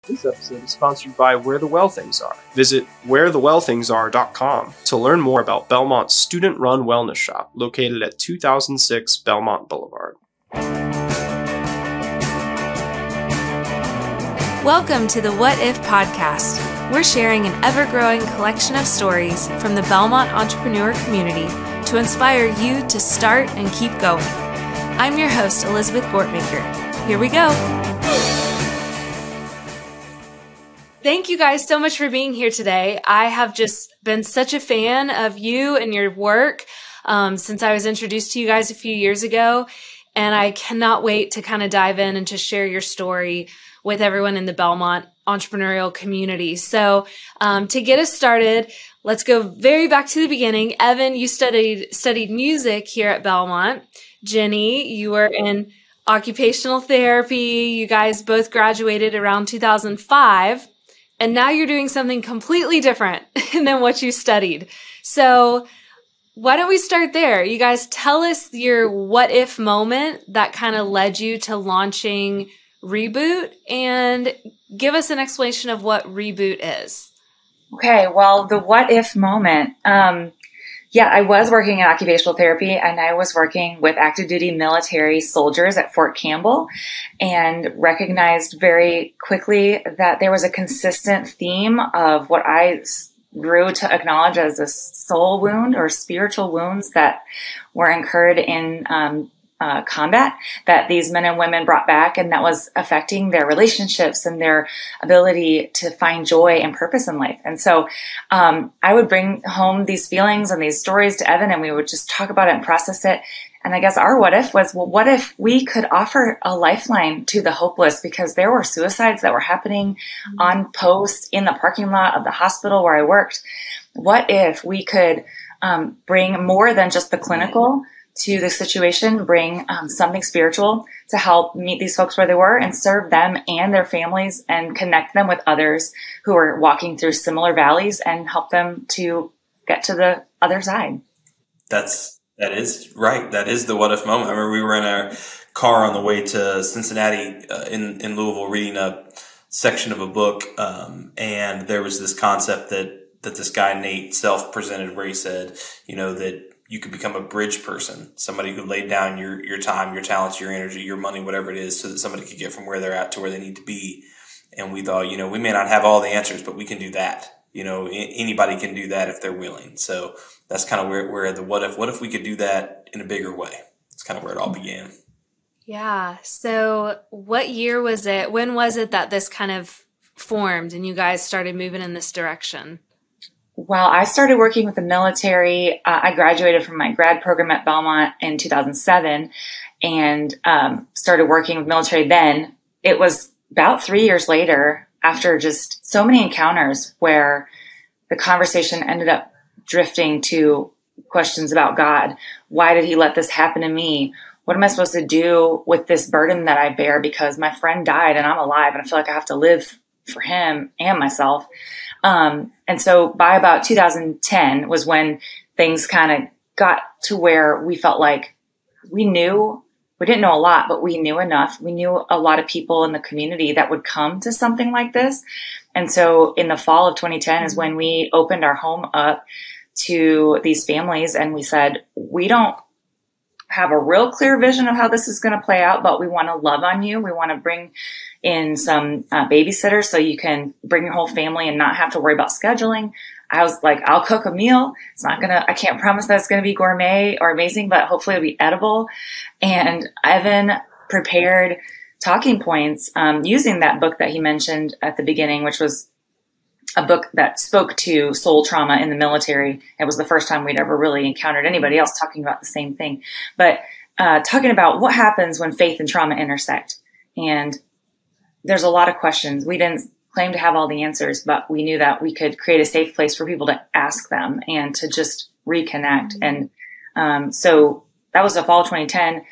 This episode is sponsored by Where the Well Things Are. Visit wherethewellthingsare.com to learn more about Belmont's student-run wellness shop located at 2006 Belmont Boulevard. Welcome to the What If podcast. We're sharing an ever-growing collection of stories from the Belmont entrepreneur community to inspire you to start and keep going. I'm your host, Elizabeth Gortmaker. Here we go. Thank you guys so much for being here today. I have just been such a fan of you and your work since I was introduced to you guys a few years ago, and I cannot wait to kind of dive in and to share your story with everyone in the Belmont entrepreneurial community. So to get us started, let's go very back to the beginning. Evan, you studied music here at Belmont. Jenny, you were in occupational therapy. You guys both graduated around 2005. And now you're doing something completely different than what you studied. So why don't we start there? You guys tell us your what if moment that kind of led you to launching REBOOT, and give us an explanation of what REBOOT is. Okay, well, the what if moment. I was working in occupational therapy, and I was working with active duty military soldiers at Fort Campbell, and recognized very quickly that there was a consistent theme of what I grew to acknowledge as a soul wound or spiritual wounds that were incurred in combat that these men and women brought back, and that was affecting their relationships and their ability to find joy and purpose in life. And so I would bring home these feelings and these stories to Evan, and we would just talk about it and process it. And I guess our what if was, well, what if we could offer a lifeline to the hopeless? Because there were suicides that were happening on post in the parking lot of the hospital where I worked. What if we could bring more than just the clinical to the situation, bring something spiritual to help meet these folks where they were and serve them and their families and connect them with others who are walking through similar valleys and help them to get to the other side. That is right. That is the what if moment. I remember we were in our car on the way to Cincinnati in Louisville reading a section of a book, and there was this concept that this guy, Nate, self-presented, where he said, that you could become a bridge person, somebody who laid down your time, your talents, your energy, your money, whatever it is, so that somebody could get from where they're at to where they need to be. And we thought, we may not have all the answers, but we can do that. Anybody can do that if they're willing. So that's kind of where the what if we could do that in a bigger way? It's kind of where it all began. Yeah. So what year was it? When was it that this kind of formed and you guys started moving in this direction? Well, I started working with the military. I graduated from my grad program at Belmont in 2007 and started working with military then. It was about 3 years later, after just so many encounters, where the conversation ended up drifting to questions about God. Why did he let this happen to me? What am I supposed to do with this burden that I bear because my friend died and I'm alive and I feel like I have to live for him and myself? And so by about 2010 was when things kind of got to where we felt like we didn't know a lot, but we knew enough. We knew a lot of people in the community that would come to something like this. And so in the fall of 2010 is when we opened our home up to these families, and we said, we don't have a real clear vision of how this is going to play out, but we want to love on you. We want to bring in some babysitters so you can bring your whole family and not have to worry about scheduling. I was like, I'll cook a meal. I can't promise that it's going to be gourmet or amazing, but hopefully it'll be edible. And Evan prepared talking points using that book that he mentioned at the beginning, which was a book that spoke to soul trauma in the military. It was the first time we'd ever really encountered anybody else talking about the same thing, but talking about what happens when faith and trauma intersect. And there's a lot of questions. We didn't claim to have all the answers, but we knew that we could create a safe place for people to ask them and to just reconnect. And so that was the fall of 2010.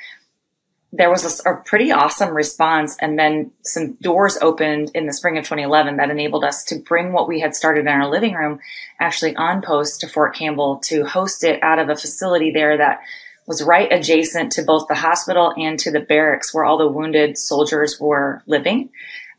There was a pretty awesome response. And then some doors opened in the spring of 2011 that enabled us to bring what we had started in our living room actually on post to Fort Campbell to host it out of a facility there that was right adjacent to both the hospital and to the barracks where all the wounded soldiers were living.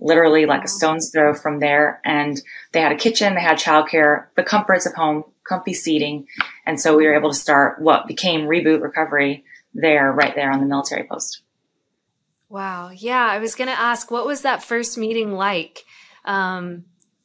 literally like a stone's throw from there. And they had a kitchen, they had childcare, the comforts of home, comfy seating. And so we were able to start what became REBOOT Recovery right there on the military post. Wow. Yeah. I was going to ask, what was that first meeting like?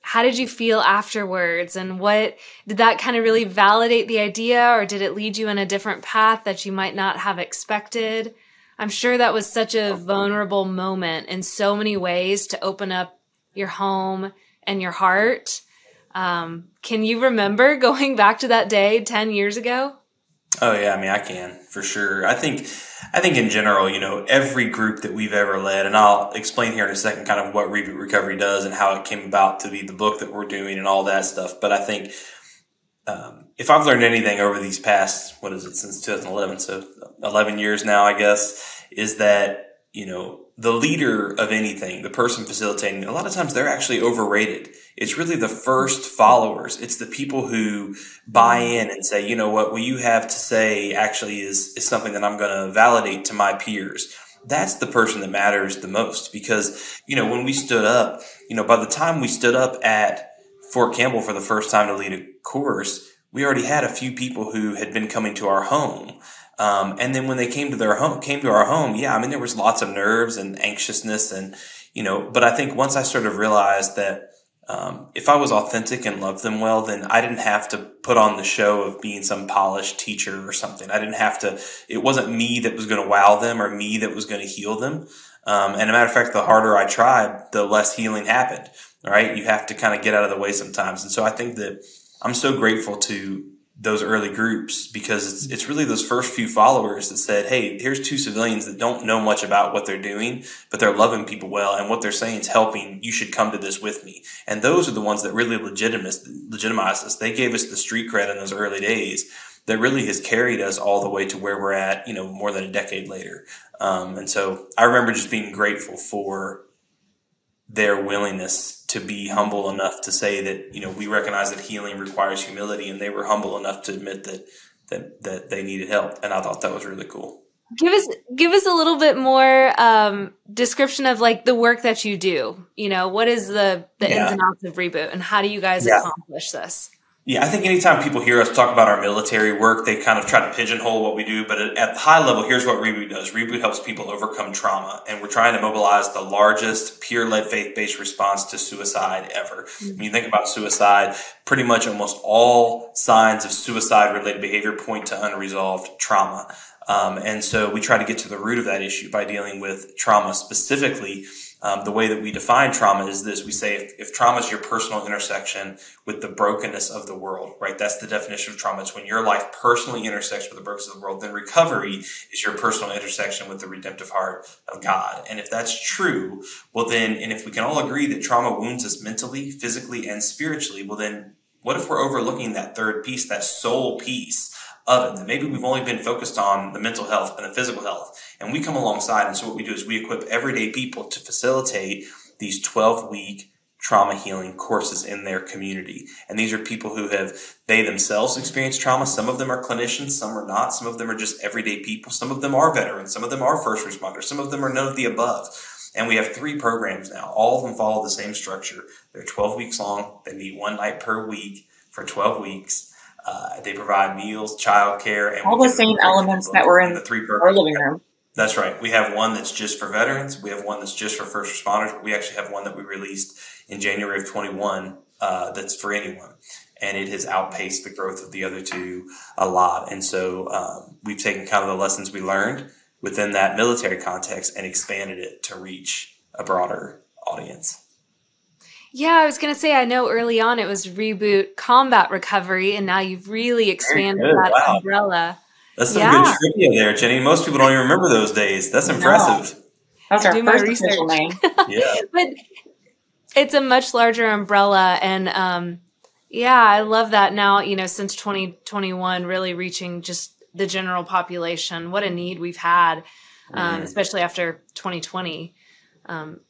How did you feel afterwards? And what did that kind of really validate the idea, or did it lead you in a different path that you might not have expected? I'm sure that was such a vulnerable moment in so many ways to open up your home and your heart. Can you remember going back to that day 10 years ago? Oh yeah, I mean, I can for sure. I think in general, every group that we've ever led, and I'll explain here in a second kind of what REBOOT Recovery does and how it came about to be the book that we're doing and all that stuff. But I think if I've learned anything over these past, since 2011, so 11 years now, I guess, is that, the leader of anything, the person facilitating, a lot of times they're actually overrated. It's really the first followers. It's the people who buy in and say, what you have to say actually is something that I'm going to validate to my peers. That's the person that matters the most, because, when we stood up, by the time we stood up at Fort Campbell for the first time to lead a course, we already had a few people who had been coming to our home. And then when they came to our home, yeah, I mean, there was lots of nerves and anxiousness and, but I think once I sort of realized that, if I was authentic and loved them well, then I didn't have to put on the show of being some polished teacher or something. It wasn't me that was going to wow them or me that was going to heal them. And as a matter of fact, the harder I tried, the less healing happened, right? You have to kind of get out of the way sometimes. And so I think that I'm so grateful to those early groups, because it's really those first few followers that said, hey, here's two civilians that don't know much about what they're doing, but they're loving people well, and what they're saying is helping. You should come to this with me. And those are the ones that really legitimized us. They gave us the street cred in those early days that really has carried us all the way to where we're at, more than a decade later. And so I remember just being grateful for their willingness to be humble enough to say that, we recognize that healing requires humility, and they were humble enough to admit that they needed help. And I thought that was really cool. Give us a little bit more description of like the work that you do. What is the ins and outs of REBOOT, and how do you guys accomplish this? Yeah, I think anytime people hear us talk about our military work, they kind of try to pigeonhole what we do. But at the high level, here's what REBOOT does. REBOOT helps people overcome trauma. And we're trying to mobilize the largest peer-led faith-based response to suicide ever. Mm-hmm. When you think about suicide, pretty much almost all signs of suicide-related behavior point to unresolved trauma. And so we try to get to the root of that issue by dealing with trauma specifically. The way that we define trauma is this. We say if trauma is your personal intersection with the brokenness of the world, right? That's the definition of trauma. It's when your life personally intersects with the brokenness of the world. Then recovery is your personal intersection with the redemptive heart of God. And if that's true, well then, and if we can all agree that trauma wounds us mentally, physically, and spiritually, well then, what if we're overlooking that third piece, that soul piece of it? That maybe we've only been focused on the mental health and the physical health. And we come alongside, and so what we do is we equip everyday people to facilitate these 12-week trauma healing courses in their community. And these are people who they themselves experienced trauma. Some of them are clinicians, some are not. Some of them are just everyday people. Some of them are veterans. Some of them are first responders. Some of them are none of the above. And we have 3 programs now. All of them follow the same structure. They're 12 weeks long. They meet 1 night per week for 12 weeks. They provide meals, childcare, and all the same elements that were in the 3 programs. Our living room. That's right. We have one that's just for veterans. We have one that's just for first responders. But we actually have one that we released in January of 21 that's for anyone. And it has outpaced the growth of the other 2 a lot. And so we've taken kind of the lessons we learned within that military context and expanded it to reach a broader audience. Yeah, I was going to say, I know early on it was REBOOT Combat Recovery, and now you've really expanded that umbrella. That's some good trivia there, Jenny. Most people don't even remember those days. That's impressive. That's our first official name. Yeah. But it's a much larger umbrella. And I love that now, since 2021, really reaching just the general population. What a need we've had, especially after 2020,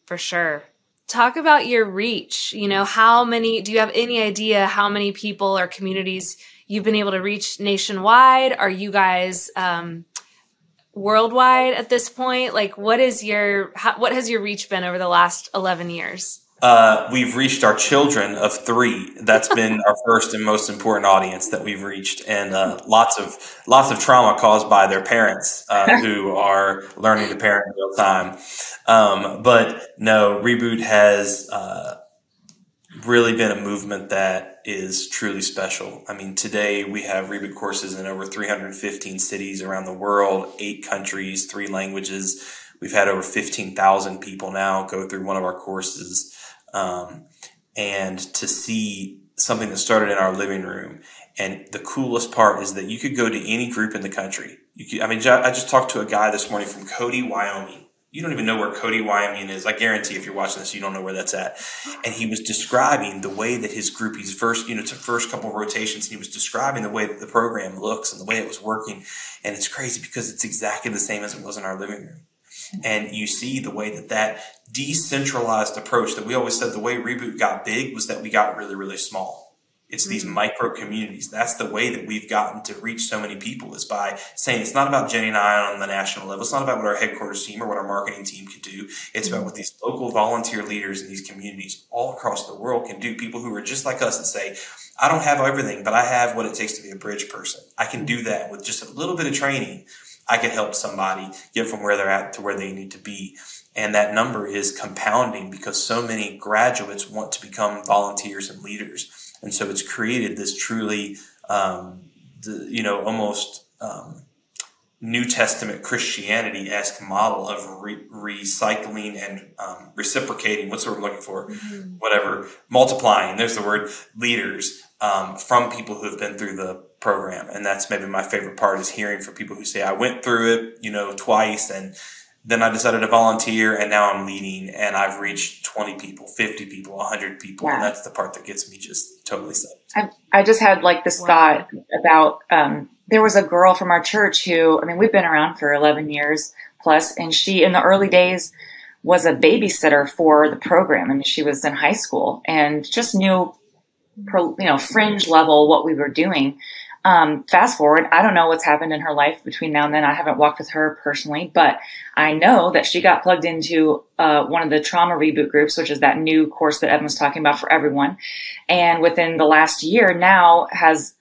for sure. Talk about your reach. Do you have any idea how many people or communities you've been able to reach nationwide? Are you guys worldwide at this point? Like, what has your reach been over the last 11 years? We've reached our children of 3. That's been our first and most important audience that we've reached, and lots of trauma caused by their parents who are learning to parent in real time. But no, Reboot has really been a movement that is truly special. I mean, today we have Reboot courses in over 315 cities around the world, 8 countries, 3 languages. We've had over 15,000 people now go through one of our courses. And to see something that started in our living room. And the coolest part is that you could go to any group in the country. I just talked to a guy this morning from Cody, Wyoming. You don't even know where Cody, Wyoming is. I guarantee if you're watching this, you don't know where that's at. And he was describing the way that his group, his first couple of rotations, he was describing the way that the program looks and the way it was working. And it's crazy because it's exactly the same as it was in our living room. And you see the way that decentralized approach that we always said the way Reboot got big was that we got really, really small. It's these micro communities. That's the way that we've gotten to reach so many people, is by saying it's not about Jenny and I on the national level. It's not about what our headquarters team or what our marketing team could do. It's about what these local volunteer leaders in these communities all across the world can do. People who are just like us and say, I don't have everything, but I have what it takes to be a bridge person. I can do that with just a little bit of training. I can help somebody get from where they're at to where they need to be. And that number is compounding because so many graduates want to become volunteers and leaders. And so it's created this truly, almost New Testament Christianity-esque model of recycling and reciprocating. What's the word I'm looking for? Whatever. Multiplying. There's the word. Leaders from people who have been through the program. And that's maybe my favorite part, is hearing from people who say, I went through it, twice, and then I decided to volunteer, and now I'm leading, and I've reached 20 people, 50 people, 100 people. Yeah. And that's the part that gets me just totally psyched. I just had this thought about, there was a girl from our church who, we've been around for 11 years plus, and she, in the early days, was a babysitter for the program. She was in high school and just knew, fringe level what we were doing. Fast forward, I don't know what's happened in her life between now and then. I haven't walked with her personally, but I know that she got plugged into one of the trauma reboot groups, which is that new course that Evan was talking about for everyone. And within the last year now has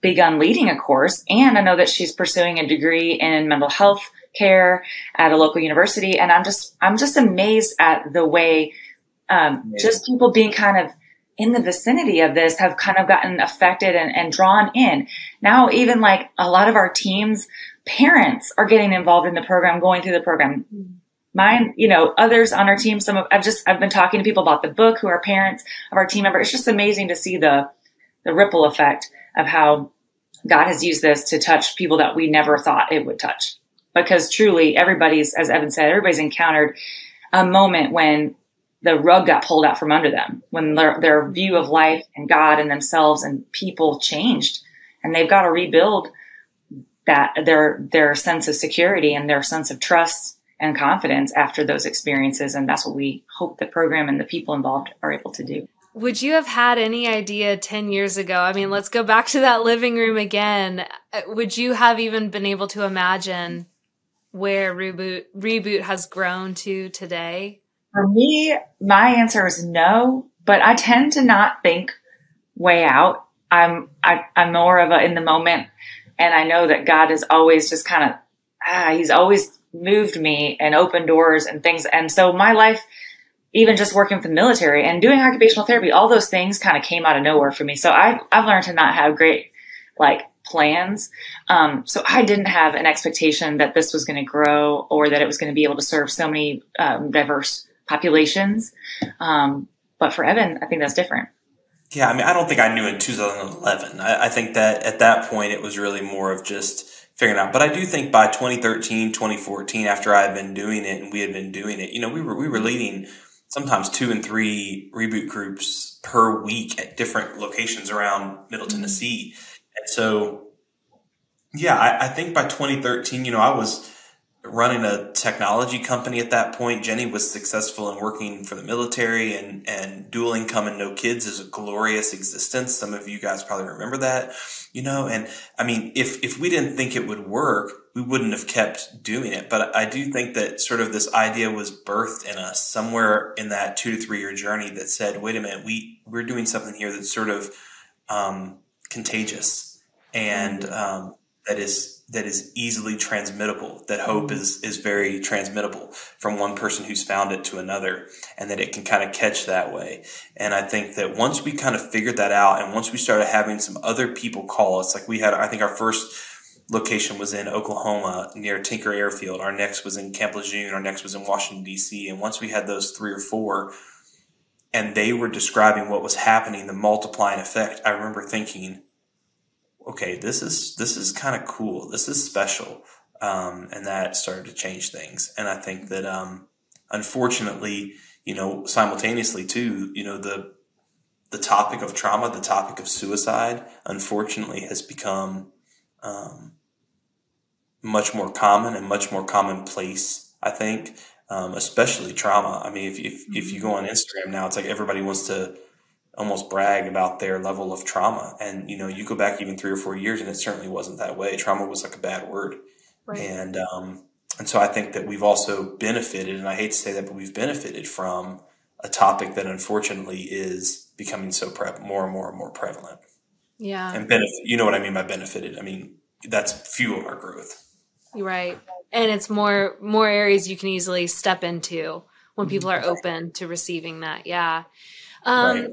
begun leading a course. And I know that she's pursuing a degree in mental health care at a local university. And I'm just amazed at the way just people being kind of in the vicinity of this have kind of gotten affected and drawn in. Now, even a lot of our teams, parents are getting involved in the program, going through the program. Mine, others on our team, I've been talking to people about the book who are parents of our team members. It's just amazing to see the ripple effect of how God has used this to touch people that we never thought it would touch. Because truly as Evan said, everybody's encountered a moment when the rug got pulled out from under them, when their view of life and God and themselves and people changed, and they've got to rebuild that their sense of security and their sense of trust and confidence after those experiences. And that's what we hope the program and the people involved are able to do. Would you have had any idea 10 years ago? Let's go back to that living room again. Would you have even been able to imagine where Reboot has grown to today? For me, my answer is no, but I tend to not think way out. I'm more of a in the moment, and I know that God is always just kind of, he's always moved me and opened doors and things. And so my life, even just working with the military and doing occupational therapy, all those things kind of came out of nowhere for me. So I've learned to not have great plans. So I didn't have an expectation that this was going to grow or that it was going to be able to serve so many diverse populations. But for Evan, I think that's different. Yeah, I don't think I knew in 2011. I think that at that point it was really more of just figuring out. But I do think by 2013, 2014, after I had been doing it and we had been doing it, we were leading sometimes 2 and 3 reboot groups per week at different locations around Middle Tennessee. And so, yeah, I think by 2013, I was running a technology company at that point. Jenny was successful in working for the military, and dual income and no kids is a glorious existence. Some of you guys probably remember that, and if we didn't think it would work, we wouldn't have kept doing it. But I do think that sort of this idea was birthed in us somewhere in that 2 to 3 year journey that said, wait a minute, we're doing something here that's sort of contagious and that is easily transmittable, that hope is very transmittable from one person who's found it to another, and that it can kind of catch that way. And I think that once we kind of figured that out, and once we started having some other people call us, like we had, I think our first location was in Oklahoma near Tinker Airfield. Our next was in Camp Lejeune. Our next was in Washington, D.C. And once we had those 3 or 4, and they were describing what was happening, the multiplying effect, I remember thinking, okay, this is kind of cool. This is special. And that started to change things. And I think that, unfortunately, simultaneously too, the topic of trauma, the topic of suicide, unfortunately has become, much more common and much more commonplace, I think, especially trauma. I mean, if you go on Instagram now, it's like everybody wants to almost brag about their level of trauma. And, you go back even 3 or 4 years and it certainly wasn't that way. Trauma was like a bad word. Right. And so I think that we've also benefited, and I hate to say that, but we've benefited from a topic that unfortunately is becoming so more and more prevalent. Yeah. And benefit, you know what I mean by benefited? I mean, that's fueled our growth. Right. And it's more areas you can easily step into when people are open to receiving that. Yeah. Right.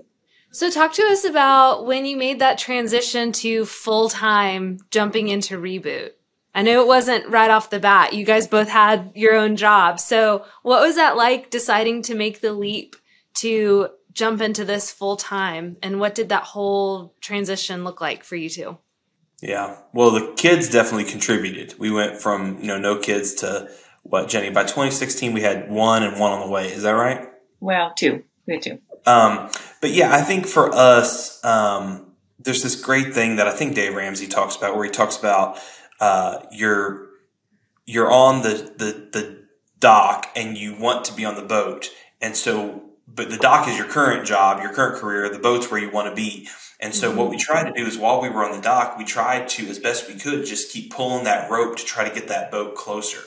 So talk to us about when you made that transition to full-time jumping into REBOOT. I know it wasn't right off the bat. You guys both had your own jobs. So what was that like deciding to make the leap to jump into this full-time? And what did that whole transition look like for you two? Yeah. Well, the kids definitely contributed. We went from, no kids to what, Jenny? By 2016, we had 1 and 1 on the way. Is that right? Well, 2. We had 2. But yeah, I think for us, there's this great thing that I think Dave Ramsey talks about, where he talks about you're on the dock and you want to be on the boat, and so but the dock is your current job, your current career. The boat's where you want to be. And so what we tried to do is, while we were on the dock, we tried to, as best we could, just keep pulling that rope to try to get that boat closer.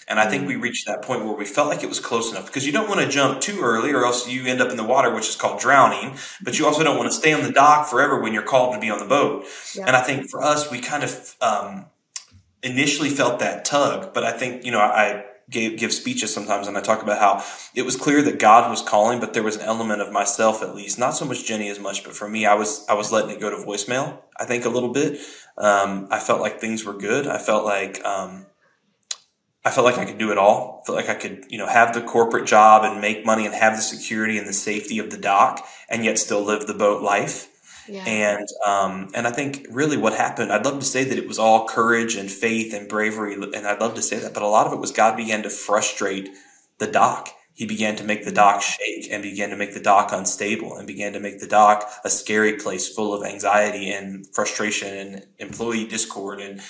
And I think we reached that point where we felt like it was close enough, because you don't want to jump too early or else you end up in the water, which is called drowning. But you also don't want to stay on the dock forever when you're called to be on the boat. Yeah. And I think for us, we kind of initially felt that tug. But I think, I give speeches sometimes, and I talk about how it was clear that God was calling, but there was an element of myself, at least, not so much Jenny as much, but for me, I was letting it go to voicemail, I think, a little bit. I felt like things were good. I felt like I could do it all. I felt like I could, have the corporate job and make money and have the security and the safety of the dock, and yet still live the boat life. Yeah. And I think really what happened, I'd love to say that it was all courage and faith and bravery, and I'd love to say that, but a lot of it was God began to frustrate the dock. He began to make the dock shake, and began to make the dock unstable, and began to make the dock a scary place full of anxiety and frustration and employee discord and,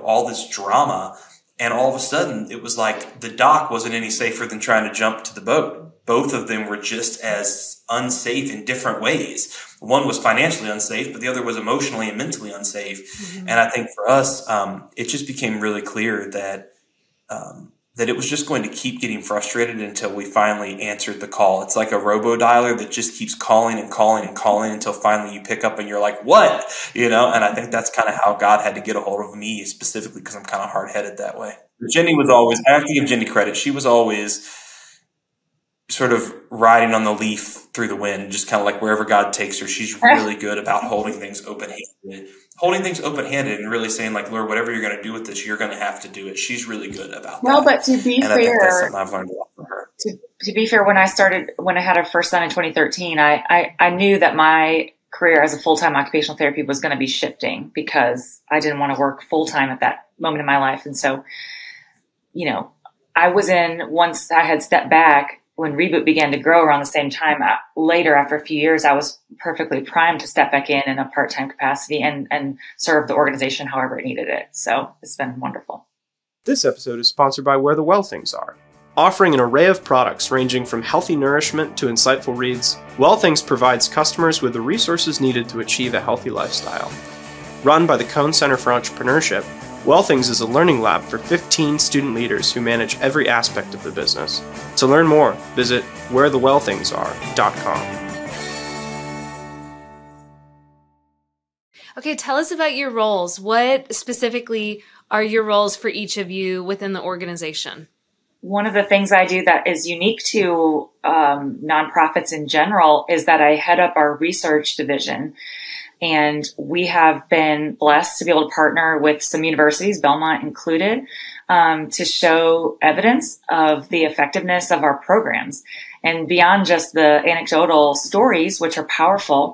all this drama. And all of a sudden, it was like the dock wasn't any safer than trying to jump to the boat. Both of them were just as unsafe in different ways. One was financially unsafe, but the other was emotionally and mentally unsafe. Mm-hmm. And I think for us, it just became really clear that it was just going to keep getting frustrated until we finally answered the call. It's like a robo-dialer that just keeps calling and calling and calling until finally you pick up and you're like, what? And I think that's kind of how God had to get a hold of me specifically, because I'm kind of hard-headed that way. Jenny was always, I have to give Jenny credit, she was always sort of riding on the leaf through the wind, just kind of like wherever God takes her. She's really good about holding things open-handed and really saying, like, Lord, whatever you're going to do with this, you're going to have to do it. She's really good about that. No, but to be fair, I think that's something I've learned a lot from her. To be fair, when I had our first son in 2013, I knew that my career as a full-time occupational therapy was going to be shifting, because I didn't want to work full-time at that moment in my life. And so, once I had stepped back, when REBOOT began to grow around the same time, later, after a few years, I was perfectly primed to step back in a part-time capacity and serve the organization however it needed it. So it's been wonderful. This episode is sponsored by Where the Well Things Are. Offering an array of products ranging from healthy nourishment to insightful reads, Well Things provides customers with the resources needed to achieve a healthy lifestyle. Run by the Cone Center for Entrepreneurship, WellThings is a learning lab for 15 student leaders who manage every aspect of the business. To learn more, visit wherethewellthingsare.com. Okay, tell us about your roles. What specifically are your roles for each of you within the organization? One of the things I do that is unique to nonprofits in general is that I head up our research division. And we have been blessed to be able to partner with some universities, Belmont included, to show evidence of the effectiveness of our programs. And beyond just the anecdotal stories, which are powerful,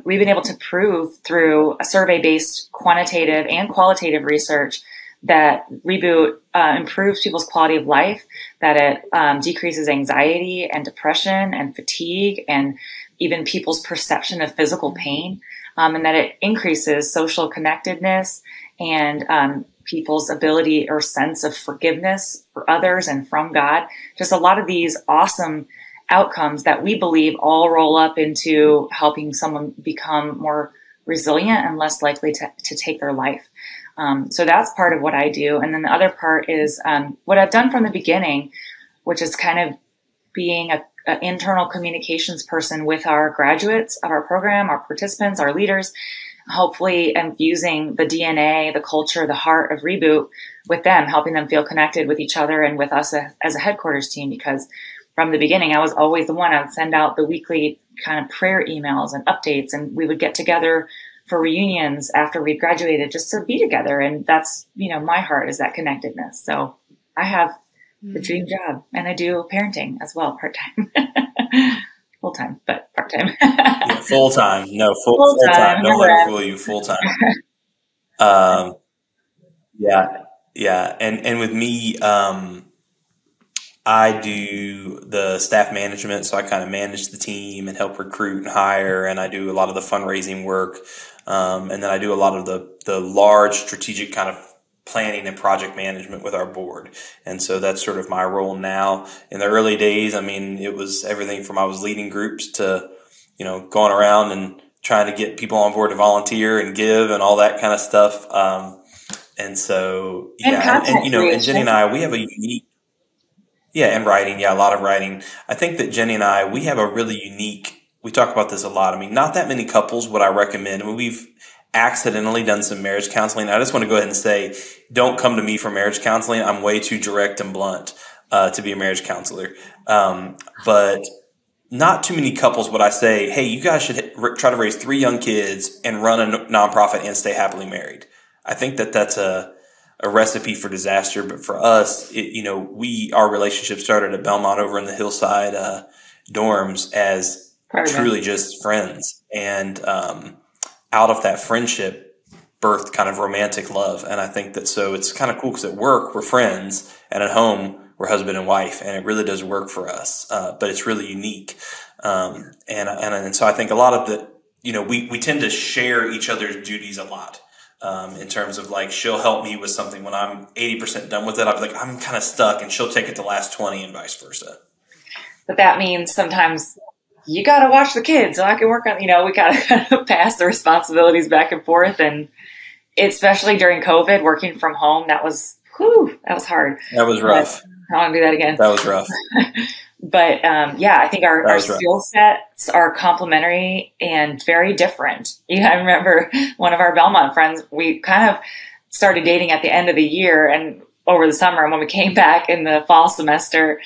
we've been able to prove through a survey-based quantitative and qualitative research that REBOOT improves people's quality of life, that it decreases anxiety and depression and fatigue and even people's perception of physical pain, and that it increases social connectedness and people's ability or sense of forgiveness for others and from God. Just a lot of these awesome outcomes that we believe all roll up into helping someone become more resilient and less likely to take their life. So that's part of what I do. And then the other part is what I've done from the beginning, which is kind of being an internal communications person with our graduates of our program, our participants, our leaders, hopefully infusing the DNA, the culture, the heart of REBOOT with them, helping them feel connected with each other and with us as a headquarters team. Because from the beginning, I was always the one. I would send out the weekly kind of prayer emails and updates, and we would get together for reunions after we graduated just to be together. And that's, my heart is that connectedness. So I have the dream job, and I do parenting as well, part-time, full-time, but part-time. Yeah, full-time. No, full-time. Don't let it fool you. Full-time. Yeah. And with me, I do the staff management, so I kind of manage the team and help recruit and hire, and I do a lot of the fundraising work, and then I do a lot of the large strategic kind of planning and project management with our board. And so that's sort of my role now. In the early days, it was everything from I was leading groups to, going around and trying to get people on board to volunteer and give and all that kind of stuff. And so, yeah, and Jenny and I, we have a unique, and writing. Yeah, a lot of writing. I think that Jenny and I, we have a really unique, we talk about this a lot. Not that many couples would I recommend. We've accidentally done some marriage counseling. I just want to go ahead and say, don't come to me for marriage counseling. I'm way too direct and blunt to be a marriage counselor. But not too many couples would I say, hey, you guys should try to raise 3 young kids and run a nonprofit and stay happily married. I think that that's a recipe for disaster. But for us, our relationship started at Belmont over in the Hillside dorms as truly just friends. And out of that friendship birthed kind of romantic love. And I think that so it's kind of cool because at work we're friends and at home we're husband and wife, and it really does work for us. But it's really unique. And so I think a lot of the, we tend to share each other's duties a lot. In terms of like, she'll help me with something when I'm 80% done with it. I'll be like, I'm kind of stuck, and she'll take it the last 20 and vice versa. But that means sometimes you got to watch the kids so I can work on, we got to kind of pass the responsibilities back and forth. And especially during COVID, working from home, that was hard. That was rough. I don't want to do that again. That was rough. But I think our skill sets are complementary and very different. I remember one of our Belmont friends, we kind of started dating at the end of the year and over the summer. And when we came back in the fall semester,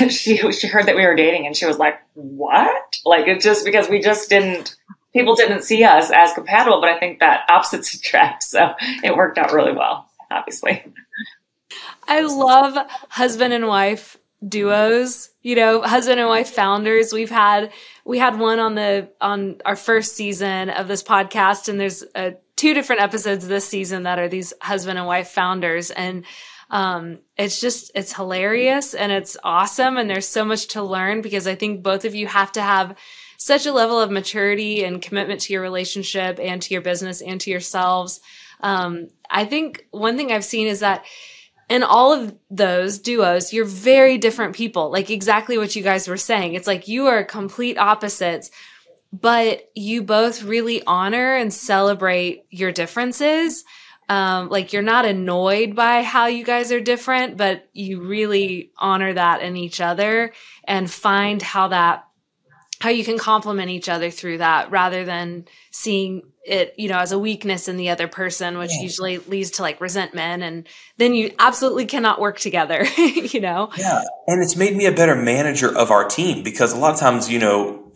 she heard that we were dating, and she was like, what? Like, it's just because people didn't see us as compatible, but I think that opposites attract. So it worked out really well, obviously. I love husband and wife duos, husband and wife founders. We had one on our first season of this podcast, and there's 2 different episodes this season that are these husband and wife founders. And it's hilarious and it's awesome. And there's so much to learn because I think both of you have to have such a level of maturity and commitment to your relationship and to your business and to yourselves. I think one thing I've seen is that in all of those duos, you're very different people, like exactly what you guys were saying. It's like you are complete opposites, but you both really honor and celebrate your differences. like you're not annoyed by how you guys are different, but you really honor that in each other and find how you can complement each other through that rather than seeing it, as a weakness in the other person, which usually leads to like resentment. And then you absolutely cannot work together, Yeah. And it's made me a better manager of our team because a lot of times,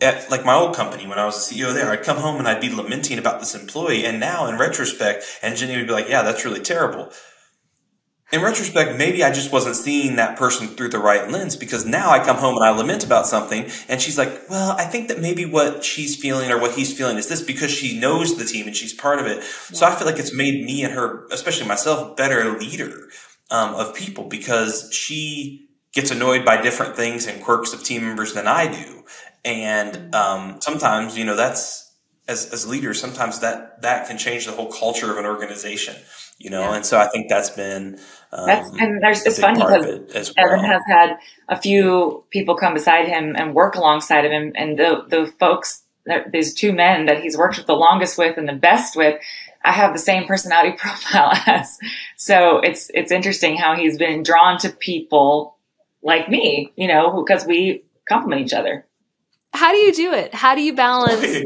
at like my old company, when I was the CEO there, I'd come home and I'd be lamenting about this employee. And now in retrospect, and Jenny would be like, yeah, that's really terrible. In retrospect, maybe I just wasn't seeing that person through the right lens because now I come home and I lament about something and she's like, well, I think that maybe what she's feeling or what he's feeling is this because she knows the team and she's part of it. So I feel like it's made me and her, especially myself, better leader of people because she gets annoyed by different things and quirks of team members than I do. And sometimes, that's as leaders, sometimes that can change the whole culture of an organization. And so I think that's been it's funny because Evan has had a few people come beside him and work alongside of him, and the folks, these two men that he's worked with the longest with and the best with, I have the same personality profile as. So it's interesting how he's been drawn to people like me, because we complement each other. How do you do it? How do you balance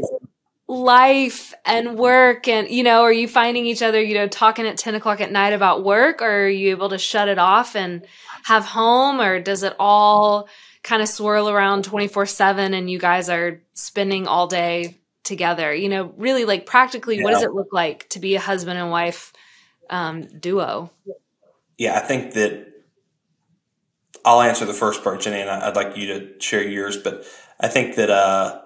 life and work? And, are you finding each other, talking at 10 o'clock at night about work, or are you able to shut it off and have home, or does it all kind of swirl around 24/7 and you guys are spending all day together? Really like practically, what does it look like to be a husband and wife duo? Yeah, I think that I'll answer the first part, Jenny, and I'd like you to share yours, but I think that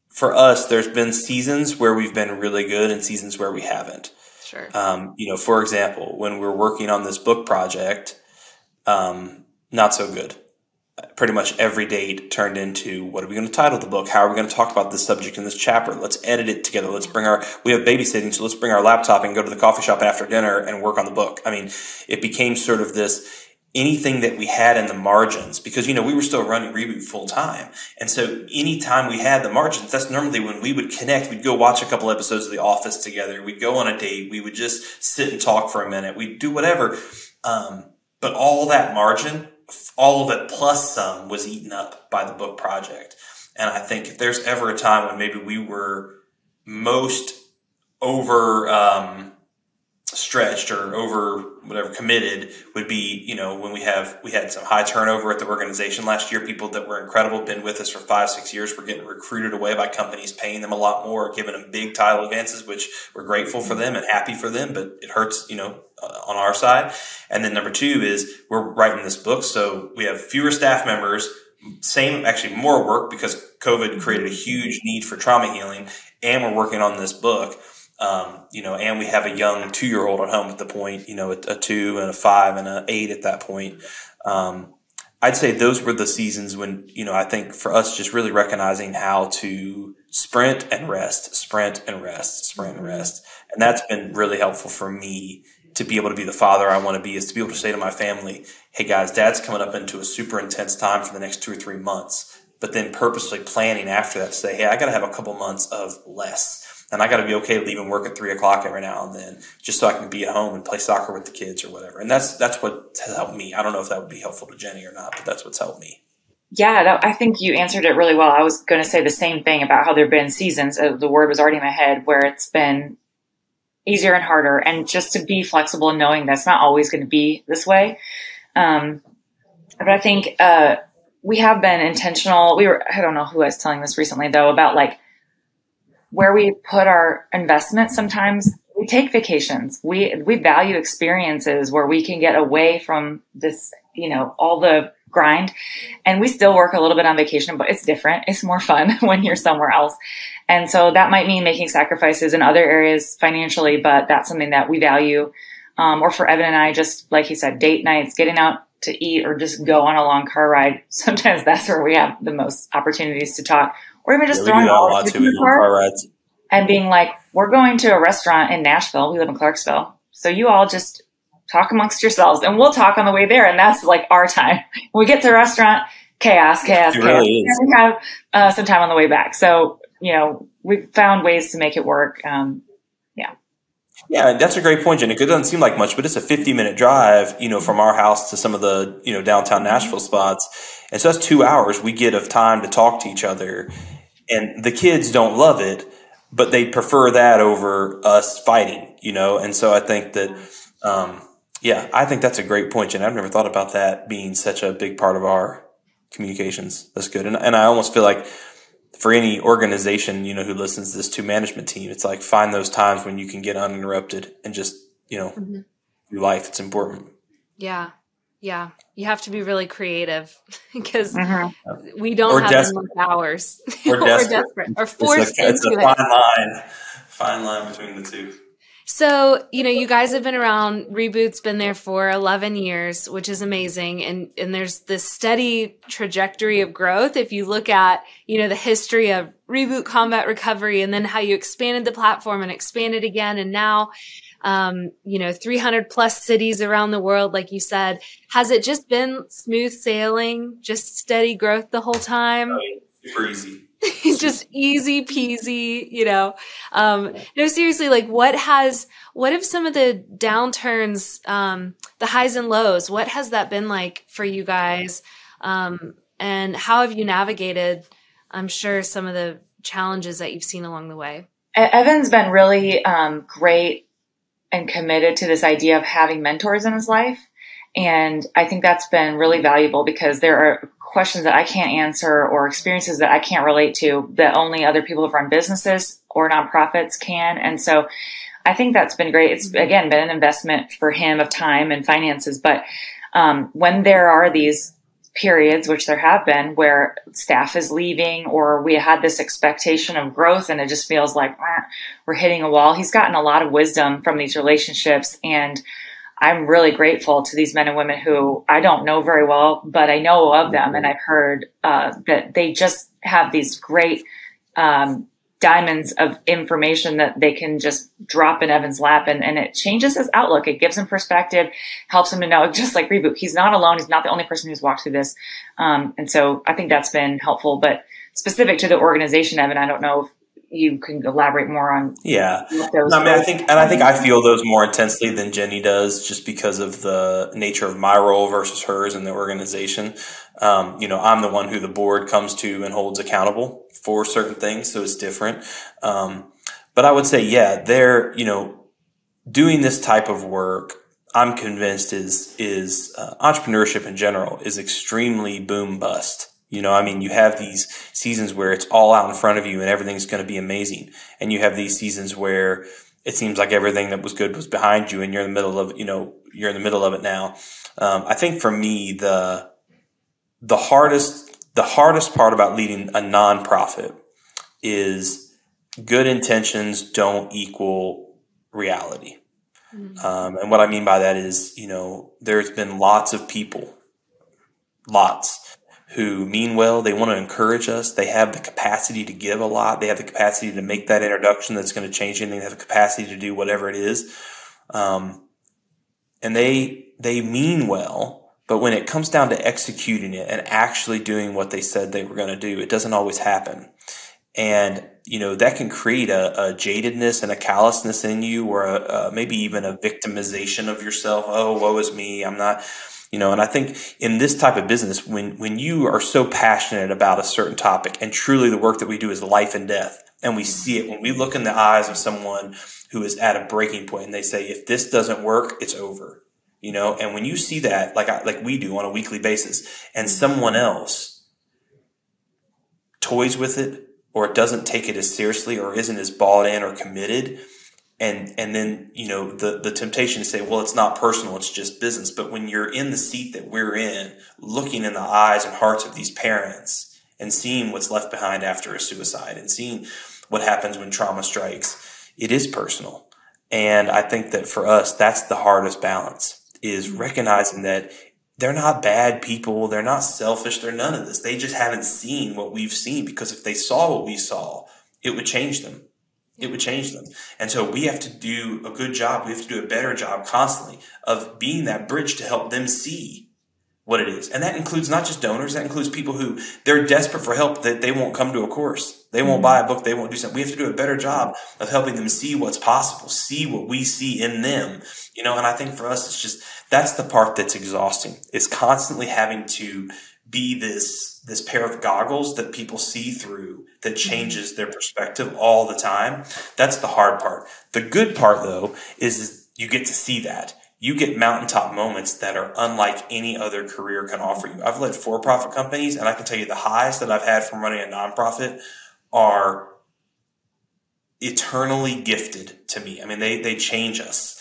for us, there's been seasons where we've been really good and seasons where we haven't. Sure. For example, when we're working on this book project, not so good. Pretty much every date turned into, what are we going to title the book? How are we going to talk about this subject in this chapter? Let's edit it together. We have babysitting, so let's bring our laptop and go to the coffee shop after dinner and work on the book. I mean, it became sort of this, anything that we had in the margins, because, we were still running Reboot full time. And so anytime we had the margins, that's normally when we would connect. We'd go watch a couple episodes of The Office together. We'd go on a date. We would just sit and talk for a minute. We'd do whatever. But all that margin, all of it plus some, was eaten up by the book project. And I think if there's ever a time when maybe we were most over stretched or over whatever committed would be, when we had some high turnover at the organization last year. People that were incredible, been with us for 5-6 years, were getting recruited away by companies, paying them a lot more, giving them big title advances, which we're grateful for them and happy for them, but it hurts, on our side. And then number two is we're writing this book, so we have fewer staff members, actually more work because COVID created a huge need for trauma healing, and we're working on this book. And we have a young 2-year-old at home at the point, a 2 and a 5 and a 8 at that point. I'd say those were the seasons when, I think for us, just really recognizing how to sprint and rest, sprint and rest, sprint and rest. And that's been really helpful for me to be able to be the father I want to be, is to be able to say to my family, hey guys, dad's coming up into a super intense time for the next 2 or 3 months, but then purposely planning after that to say, hey, I got to have a couple months of less. And I got to be okay leaving work at 3 o'clock every now and then, just so I can be at home and play soccer with the kids or whatever. And that's what has helped me. I don't know if that would be helpful to Jenny or not, but that's what's helped me. Yeah, I think you answered it really well. I was going to say the same thing about how there have been seasons. The word was already in my head where it's been easier and harder, and just to be flexible and knowing that's not always going to be this way. But I think we have been intentional. I don't know who I was telling this recently though, about like where we put our investment. Sometimes we take vacations. We value experiences where we can get away from this, all the grind, and we still work a little bit on vacation, but it's different. It's more fun when you're somewhere else. And so that might mean making sacrifices in other areas financially, but that's something that we value. Or for Evan and I, just like he said, date nights, getting out to eat, or just go on a long car ride. Sometimes that's where we have the most opportunities to talk, or even just throwing all of in the car and being like, we're going to a restaurant in Nashville. We live in Clarksville. So you all just talk amongst yourselves, and we'll talk on the way there. And that's like our time. When we get to the restaurant, chaos. Really, and we have some time on the way back. So, we've found ways to make it work. Yeah. Yeah, and that's a great point, Jenny. It doesn't seem like much, but it's a 50-minute drive, from our house to some of the, downtown Nashville spots. And so that's 2 hours we get of time to talk to each other. And the kids don't love it, but they prefer that over us fighting, And so I think that, I think that's a great point, Jenny. I've never thought about that being such a big part of our communications. That's good. And I almost feel like for any organization, who listens to this to management team, it's like find those times when you can get uninterrupted and just, do life. It's important. Yeah. Yeah. You have to be really creative because we don't have endless hours or desperate or forced it's into a fine line between the two. So, you guys have been around. Reboot's been there for 11 years, which is amazing. And there's this steady trajectory of growth. If you look at, the history of Reboot Combat Recovery and then how you expanded the platform and expanded again. And now, 300 plus cities around the world, like you said, has it just been smooth sailing, just steady growth the whole time? Super easy. Just easy peasy, no, seriously, like what have some of the downturns, the highs and lows, what has that been like for you guys? And how have you navigated, I'm sure, some of the challenges that you've seen along the way? Evan's been really great and committed to this idea of having mentors in his life. And I think that's been really valuable because there are questions that I can't answer or experiences that I can't relate to that only other people who've run businesses or nonprofits can. And so I think that's been great. It's, again, been an investment for him of time and finances. But when there are these periods, which there have been, where staff is leaving or we had this expectation of growth and it just feels like we're hitting a wall, he's gotten a lot of wisdom from these relationships. And I'm really grateful to these men and women who I don't know very well, but I know of them. And I've heard that they just have these great diamonds of information that they can just drop in Evan's lap. And it changes his outlook. It gives him perspective, helps him to know, just like Reboot, he's not alone. He's not the only person who's walked through this. And so I think that's been helpful. But specific to the organization, Evan, I don't know if you can elaborate more on. Yeah. I think I feel those more intensely than Jenny does just because of the nature of my role versus hers in the organization. I'm the one who the board comes to and holds accountable for certain things. So it's different. But I would say, they're, doing this type of work, I'm convinced is entrepreneurship in general is extremely boom bust. You have these seasons where it's all out in front of you and everything's going to be amazing. And you have these seasons where it seems like everything that was good was behind you and you're in the middle of it now. I think for me, the hardest part about leading a nonprofit is good intentions don't equal reality. Mm-hmm. And what I mean by that is, there's been lots of people, who mean well. They want to encourage us. They have the capacity to give a lot. They have the capacity to make that introduction that's going to change anything. They have the capacity to do whatever it is. And they mean well, but when it comes down to executing it and actually doing what they said they were going to do, it doesn't always happen. And, that can create a jadedness and a callousness in you or maybe even a victimization of yourself. Oh, woe is me. I'm not... and I think in this type of business, when you are so passionate about a certain topic and truly the work that we do is life and death, and we see it, when we look in the eyes of someone who is at a breaking point and they say, if this doesn't work, it's over, and when you see that, like we do on a weekly basis, and someone else toys with it or doesn't take it as seriously or isn't as bought in or committed, and then, the temptation to say, well, it's not personal, it's just business. But when you're in the seat that we're in, looking in the eyes and hearts of these parents and seeing what's left behind after a suicide and seeing what happens when trauma strikes, it is personal. And I think that for us, that's the hardest balance, is recognizing that they're not bad people. They're not selfish. They're none of this. They just haven't seen what we've seen, because if they saw what we saw, it would change them. It would change them. And so we have to do a good job. We have to do a better job constantly of being that bridge to help them see what it is. And that includes not just donors, that includes people who they're desperate for help, that they won't come to a course. They won't buy a book. They won't do something. We have to do a better job of helping them see what's possible, see what we see in them, you know. And I think for us, it's just, that's the part that's exhausting. It's constantly having to be this pair of goggles that people see through that changes their perspective all the time. That's the hard part. The good part, though, is you get to see that. You get mountaintop moments that are unlike any other career can offer you. I've led for-profit companies, and I can tell you the highs that I've had from running a nonprofit are eternally gifted to me. I mean, they change us.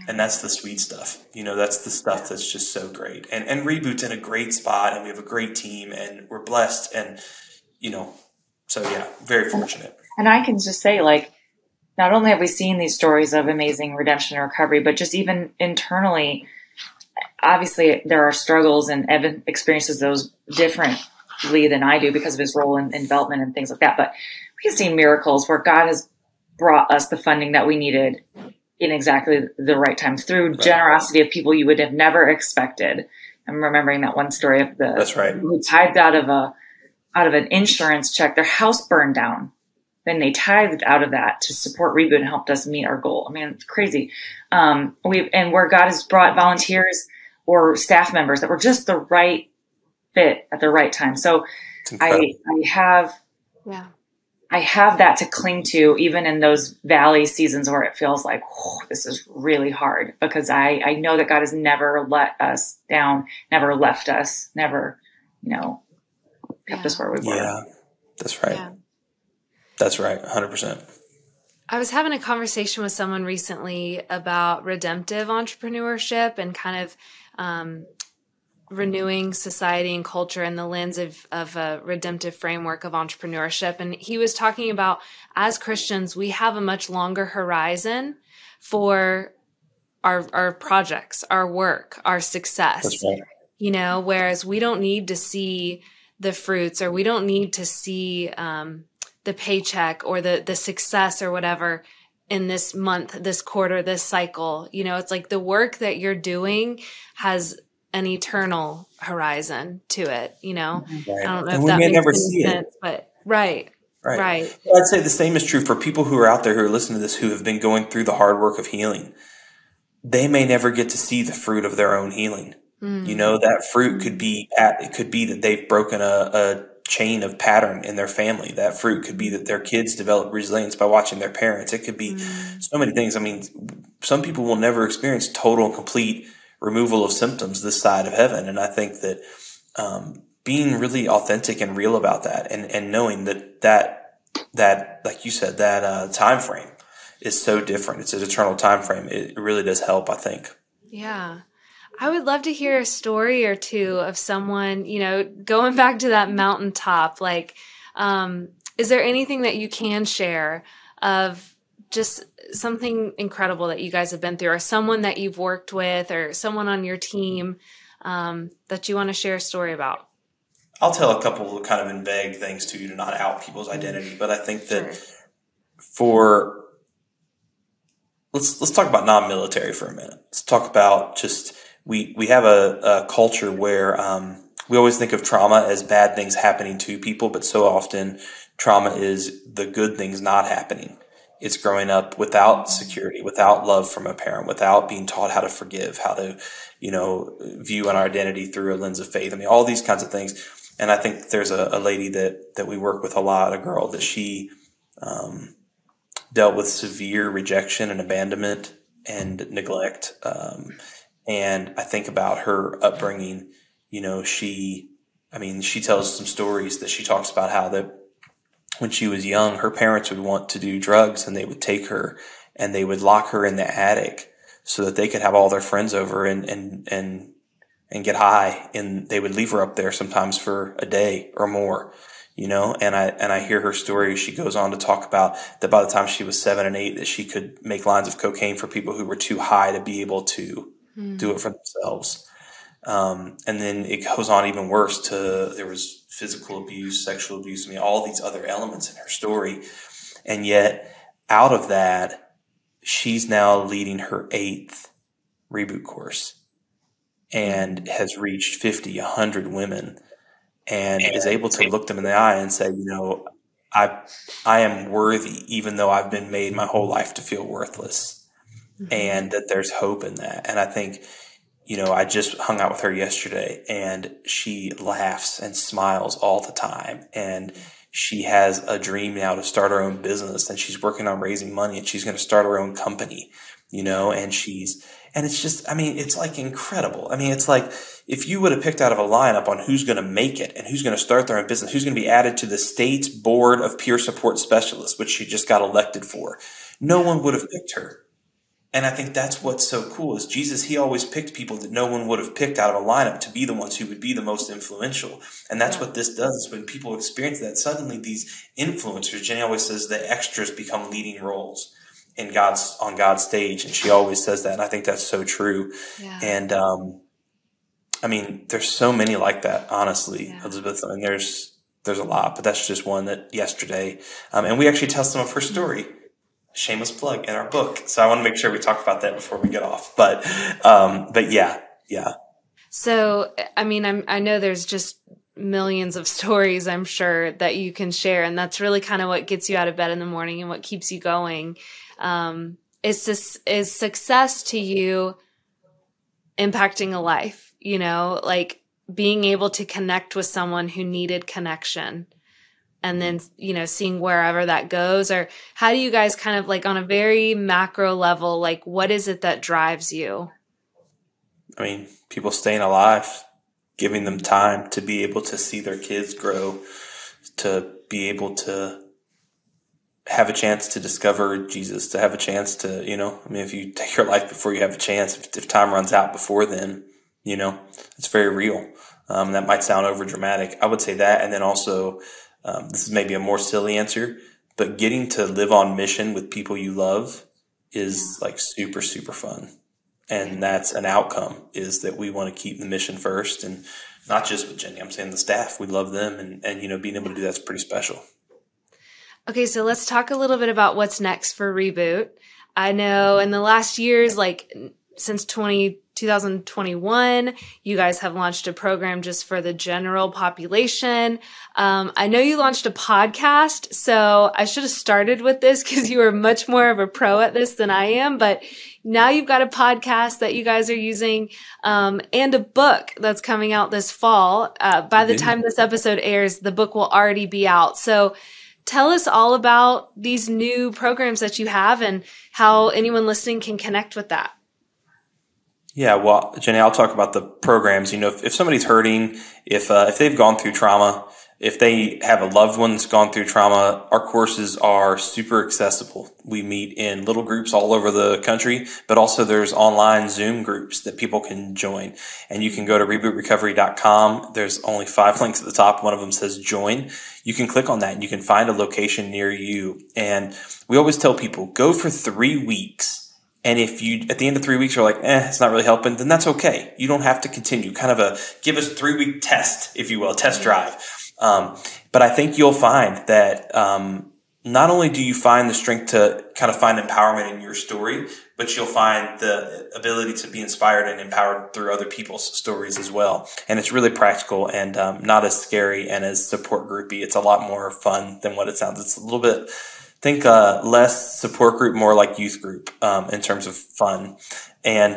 And that's the sweet stuff. You know, that's the stuff that's just so great. And REBOOT's in a great spot, and we have a great team, and we're blessed. And, you know, so yeah, very fortunate. And I can just say, like, not only have we seen these stories of amazing redemption and recovery, but just even internally, obviously there are struggles, and Evan experiences those differently than I do because of his role in development and things like that. But we've seen miracles where God has brought us the funding that we needed in exactly the right time through generosity of people you would have never expected. I'm remembering that one story of who tithed out of an insurance check. Their house burned down. Then they tithed out of that to support REBOOT and helped us meet our goal. I mean, it's crazy. And where God has brought volunteers or staff members that were just the right fit at the right time. So I have that to cling to, even in those valley seasons where it feels like, this is really hard, because I know that God has never let us down, never left us, never, kept us where we were. Yeah, that's right. Yeah. That's right. 100%. I was having a conversation with someone recently about redemptive entrepreneurship and kind of renewing society and culture in the lens of a redemptive framework of entrepreneurship. And he was talking about, as Christians, we have a much longer horizon for our projects, our work, our success, that's right. Whereas we don't need to see the fruits, or we don't need to see the paycheck or the success or whatever in this month, this quarter, this cycle. It's like the work that you're doing has an eternal horizon to it, Right. I don't know and if that makes never any see sense, it. But right. Well, I'd say the same is true for people who are out there who are listening to this, who have been going through the hard work of healing. They may never get to see the fruit of their own healing. That fruit could be that they've broken a chain of pattern in their family. That fruit could be that their kids develop resilience by watching their parents. It could be so many things. I mean, some people will never experience total and complete removal of symptoms this side of heaven. And I think that being really authentic and real about that, and knowing that like you said, that time frame is so different. It's an eternal time frame. It really does help, I think. Yeah. I would love to hear a story or two of someone, going back to that mountaintop. Like, is there anything that you can share of just something incredible that you guys have been through, or someone that you've worked with, or someone on your team that you want to share a story about? I'll tell a couple of kind of in vague things to you to not out people's identity, but I think that let's talk about non-military for a minute. Let's talk about just we have a culture where we always think of trauma as bad things happening to people, but so often trauma is the good things not happening. It's growing up without security, without love from a parent, without being taught how to forgive, how to, view an identity through a lens of faith. I mean, all these kinds of things. And I think there's a lady that we work with a lot, a girl that she dealt with severe rejection and abandonment and neglect. And I think about her upbringing. She tells some stories that she talks about how that when she was young, her parents would want to do drugs, and they would take her and they would lock her in the attic so that they could have all their friends over and get high. And they would leave her up there sometimes for a day or more, and I hear her story. She goes on to talk about that by the time she was 7 and 8, that she could make lines of cocaine for people who were too high to be able to do it for themselves. And then it goes on even worse there was physical abuse, sexual abuse. I mean, all these other elements in her story. And yet out of that, she's now leading her 8th REBOOT course. and has reached 50, 100 women, and is able to look them in the eye and say, I am worthy, even though I've been made my whole life to feel worthless, and that there's hope in that. And I think, I just hung out with her yesterday, and she laughs and smiles all the time. And she has a dream now to start her own business, and she's working on raising money, and she's going to start her own company, and it's just, it's like incredible. It's like if you would have picked out of a lineup on who's going to make it and who's going to start their own business, who's going to be added to the state's board of peer support specialists, which she just got elected for, no one would have picked her. And I think that's what's so cool is Jesus, he always picked people that no one would have picked out of a lineup to be the ones who would be the most influential. And that's what this does is when people experience that, suddenly these influencers, Jenny always says the extras become leading roles on God's stage. And she always says that. And I think that's so true. Yeah. And, there's so many like that, honestly, Elizabeth. There's a lot, but that's just one that yesterday, and we actually tell some of her story. Shameless plug in our book. So I want to make sure we talk about that before we get off. But yeah. So, I know there's just millions of stories, I'm sure, that you can share. And that's really kind of what gets you out of bed in the morning and what keeps you going. Is success to you impacting a life, like being able to connect with someone who needed connection? And then, seeing wherever that goes, or how do you guys kind of like on a very macro level, like what is it that drives you? People staying alive, giving them time to be able to see their kids grow, to be able to have a chance to discover Jesus, to have a chance to, if you take your life before you have a chance, if time runs out before then, it's very real. That might sound over dramatic. I would say that. And then also, this is maybe a more silly answer, but getting to live on mission with people you love is like super, super fun. And that's an outcome, is that we want to keep the mission first, and not just with Jenny, I'm saying the staff, we love them, and being able to do that's pretty special. Okay. So let's talk a little bit about what's next for Reboot. I know in the last years, like since 2021, you guys have launched a program just for the general population. I know you launched a podcast, so I should have started with this because you are much more of a pro at this than I am. But now you've got a podcast that you guys are using, and a book that's coming out this fall. By the time this episode airs, the book will already be out. So tell us all about these new programs that you have and how anyone listening can connect with that. Yeah, well, Jenny, I'll talk about the programs. If somebody's hurting, if they've gone through trauma, if they have a loved one that's gone through trauma, our courses are super accessible. We meet in little groups all over the country, but also there's online Zoom groups that people can join. And you can go to REBOOTRecovery.com. There's only 5 links at the top. One of them says join. You can click on that and you can find a location near you. And we always tell people, go for 3 weeks. And if you, at the end of 3 weeks, are like, it's not really helping, then that's okay. You don't have to continue. Kind of give us a 3-week test, if you will, test drive. But I think you'll find that not only do you find the strength to kind of find empowerment in your story, but you'll find the ability to be inspired and empowered through other people's stories as well. And it's really practical and not as scary and as support groupy. It's a lot more fun than what it sounds. It's a little bit... think less support group, more like youth group in terms of fun. And,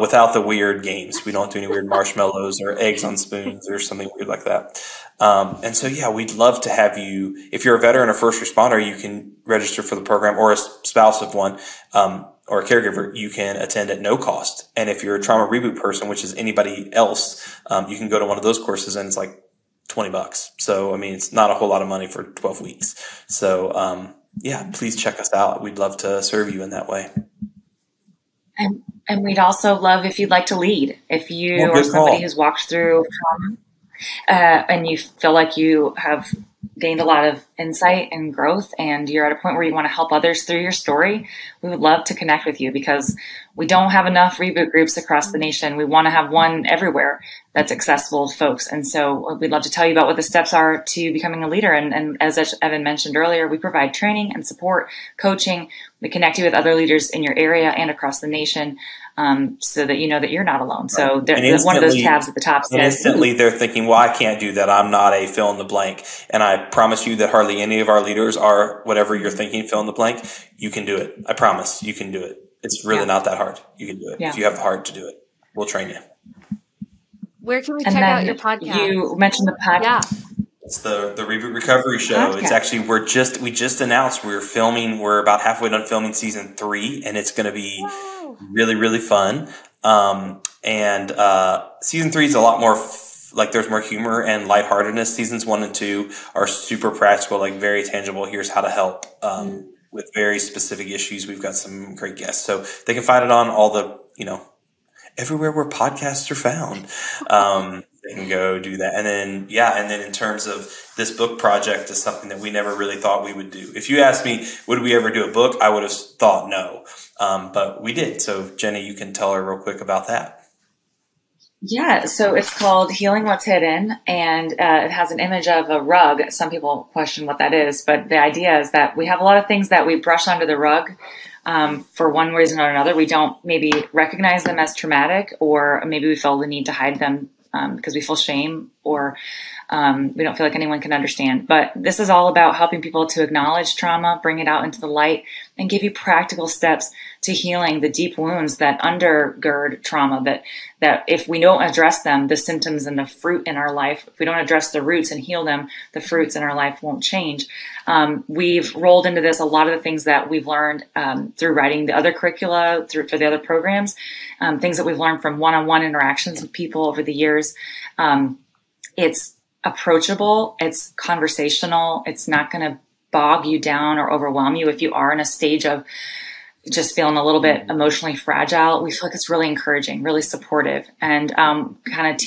without the weird games. We don't do any weird marshmallows or eggs on spoons or something weird like that. And so, we'd love to have you. If you're a veteran or first responder, you can register for the program, or a spouse of one or a caregiver, you can attend at no cost. And if you're a trauma reboot person, which is anybody else, you can go to one of those courses and it's like $20. So, it's not a whole lot of money for 12 weeks. So, please check us out. We'd love to serve you in that way. And we'd also love if you'd like to lead. If you are somebody who's walked through trauma and you feel like you have gained a lot of insight and growth and you're at a point where you want to help others through your story, we would love to connect with you because we don't have enough reboot groups across the nation. We want to have one everywhere that's accessible to folks. And so we'd love to tell you about what the steps are to becoming a leader. And as Evan mentioned earlier, we provide training and support, coaching. We connect you with other leaders in your area and across the nation. so that you know that you're not alone. So And there's one of those tabs at the top and says, instantly they're thinking, well, I can't do that. I'm not a fill in the blank. And I promise you that hardly any of our leaders are whatever you're thinking, fill in the blank. You can do it. I promise you can do it. It's really not that hard. You can do it. If you have the heart to do it, we'll train you. Where can we and check then out your podcast? You mentioned the podcast. Yeah. It's the REBOOT Recovery Show. Podcast. It's actually, we just announced we're about halfway done filming season 3, and it's going to be really, really fun. And season 3 is a lot more like there's more humor and lightheartedness. Seasons 1 and 2 are super practical, like very tangible. Here's how to help with very specific issues. We've got some great guests, so they can find it on all the everywhere where podcasts are found. They can go do that. And then in terms of this book project is something that we never really thought we would do. If you asked me, would we ever do a book? I would have thought no. But we did. So Jenny, you can tell her real quick about that. Yeah, so it's called Healing What's Hidden, and it has an image of a rug. Some people question what that is, but the idea is that we have a lot of things that we brush under the rug for one reason or another. We don't maybe recognize them as traumatic, or maybe we feel the need to hide them because we feel shame, or we don't feel like anyone can understand. But this is all about helping people to acknowledge trauma, bring it out into the light, and give you practical steps to healing the deep wounds that undergird trauma, that if we don't address them, the symptoms and the fruit in our life, if we don't address the roots and heal them, the fruits in our life won't change. We've rolled into this a lot of the things that we've learned through writing the other curricula, for the other programs, things that we've learned from one-on-one interactions with people over the years. It's approachable, it's conversational, it's not going to bog you down or overwhelm you if you are in a stage of just feeling a little bit emotionally fragile. We feel like it's really encouraging, really supportive, and kind of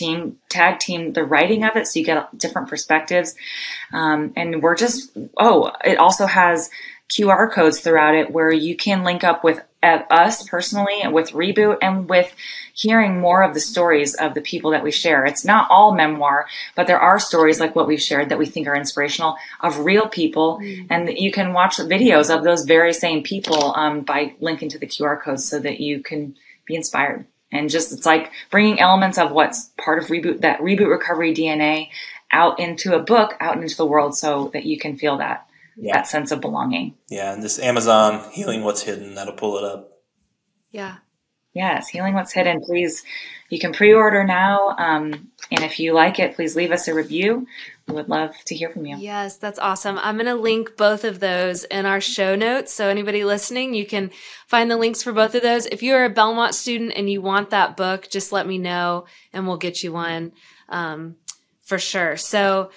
tag team the writing of it so you get different perspectives. And we're just, it also has QR codes throughout it where you can link up with us personally and with REBOOT and with hearing more of the stories of the people that we share. It's not all memoir, but there are stories like what we've shared that we think are inspirational of real people. And you can watch videos of those very same people by linking to the QR codes so that you can be inspired. And just, it's like bringing elements of what's part of REBOOT, that REBOOT recovery DNA out into a book, out into the world so that you can feel that. That sense of belonging. Yeah, and this Amazon Healing What's Hidden, that'll pull it up. Yeah. Yes, Healing What's Hidden. Please, you can pre-order now. And if you like it, please leave us a review. We would love to hear from you. Yes, that's awesome. I'm going to link both of those in our show notes. So anybody listening, you can find the links for both of those. If you're a Belmont student and you want that book, just let me know and we'll get you one for sure. So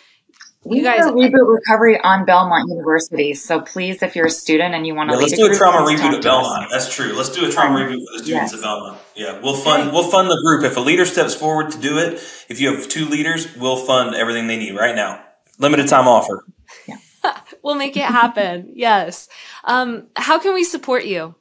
we guys REBOOT Recovery on Belmont University. So please, if you're a student and you want to let's do a trauma reboot at Belmont. That's true. Let's do a trauma reboot for the students at Belmont. Yeah, we'll fund the group. If a leader steps forward to do it, if you have 2 leaders, we'll fund everything they need right now. Limited time offer. Yeah. We'll make it happen. Yes. How can we support you?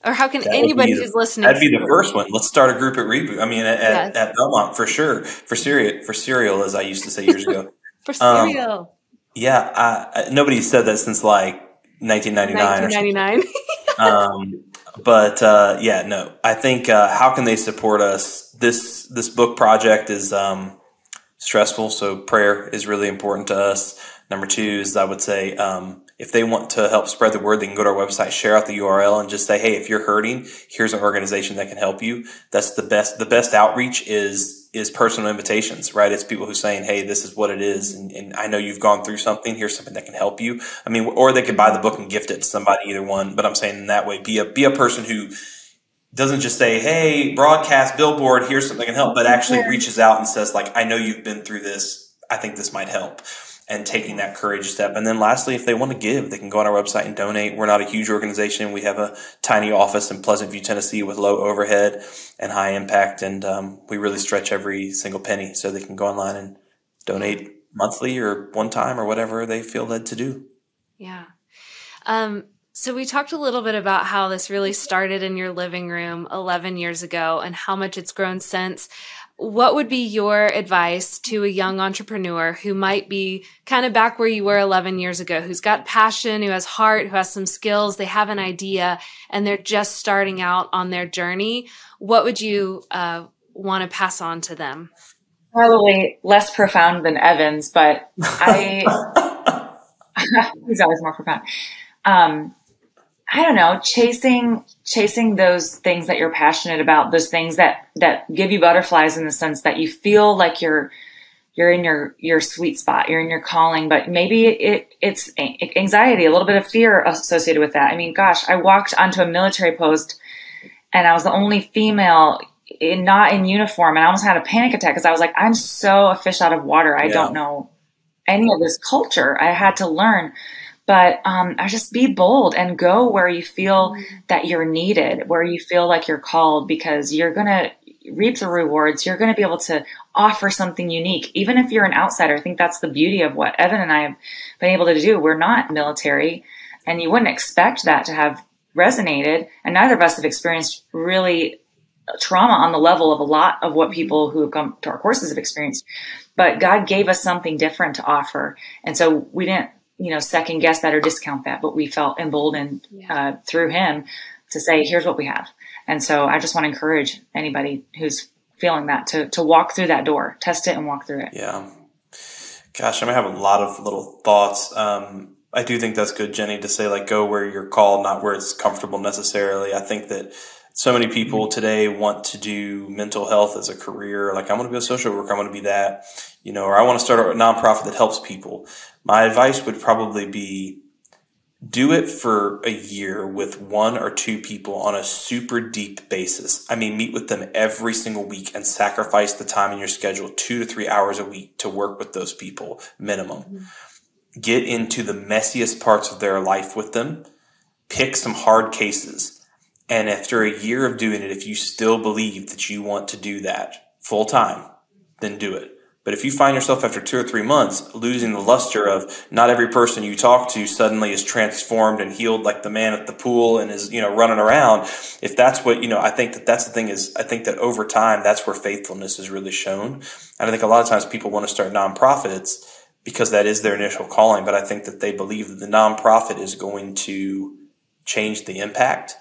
Or how can anybody who's listening? That'd be the first one. Let's start a group at REBOOT. I mean, at Belmont for sure. For cereal, as I used to say years ago. For cereal. Nobody said that since like 1999. 1999. No. I think how can they support us? This book project is stressful, so prayer is really important to us. Number 2 is, I would say, if they want to help spread the word, they can go to our website, share out the URL, and just say, hey, if you're hurting, here's an organization that can help you. That's the best. The best outreach is personal invitations, right? It's people who saying, hey, this is what it is, and I know you've gone through something. Here's something that can help you. I mean, or they could buy the book and gift it to somebody, either one. But I'm saying in that way, be a person who doesn't just say, hey, broadcast, billboard, here's something that can help, but actually reaches out and says, like, I know you've been through this. I think this might help. And taking that courage step. And then lastly, if they want to give, they can go on our website and donate. We're not a huge organization. We have a tiny office in Pleasant View, Tennessee with low overhead and high impact. And we really stretch every single penny, so they can go online and donate monthly or one time or whatever they feel led to do. Yeah. So we talked a little bit about how this really started in your living room 11 years ago and how much it's grown since. what would be your advice to a young entrepreneur who might be kind of back where you were 11 years ago, who's got passion, who has heart, who has some skills, they have an idea, and they're just starting out on their journey? What would you want to pass on to them? Probably less profound than Evan's, but he's always more profound. I don't know, chasing those things that you're passionate about, those things that give you butterflies in the sense that you feel like you're in your sweet spot, you're in your calling, but maybe it's anxiety, a little bit of fear associated with that. I mean, gosh, I walked onto a military post and I was the only female not in uniform, and I almost had a panic attack because I was like, I'm so a fish out of water. I don't know any of this culture. I had to learn. But I just be bold and go where you feel that you're needed, where you feel like you're called, because you're going to reap the rewards. You're going to be able to offer something unique, even if you're an outsider. I think that's the beauty of what Evan and I have been able to do. We're not military, and you wouldn't expect that to have resonated. And neither of us have experienced really trauma on the level of a lot of what people who have come to our courses have experienced. But God gave us something different to offer. And so we didn't, second guess that or discount that, but we felt emboldened through him to say, here's what we have. And so I just want to encourage anybody who's feeling that to walk through that door, test it and walk through it. Yeah. Gosh, I have a lot of little thoughts. I do think that's good, Jenny, to say like, go where you're called, not where it's comfortable necessarily. I think that so many people today want to do mental health as a career. Like, I want to be a social worker. I want to be that, or I want to start a nonprofit that helps people. My advice would probably be do it for a year with 1 or 2 people on a super deep basis. I mean, meet with them every single week and sacrifice the time in your schedule, 2 to 3 hours a week to work with those people, minimum. Mm-hmm. Get into the messiest parts of their life with them. Pick some hard cases. And after a year of doing it, if you still believe that you want to do that full time, then do it. But if you find yourself after 2 or 3 months losing the luster of not every person you talk to suddenly is transformed and healed like the man at the pool and is, running around. If that's what, I think that's the thing is, I think that over time, that's where faithfulness is really shown. And I think a lot of times people want to start nonprofits because that is their initial calling. But I think that they believe that the nonprofit is going to change the impact.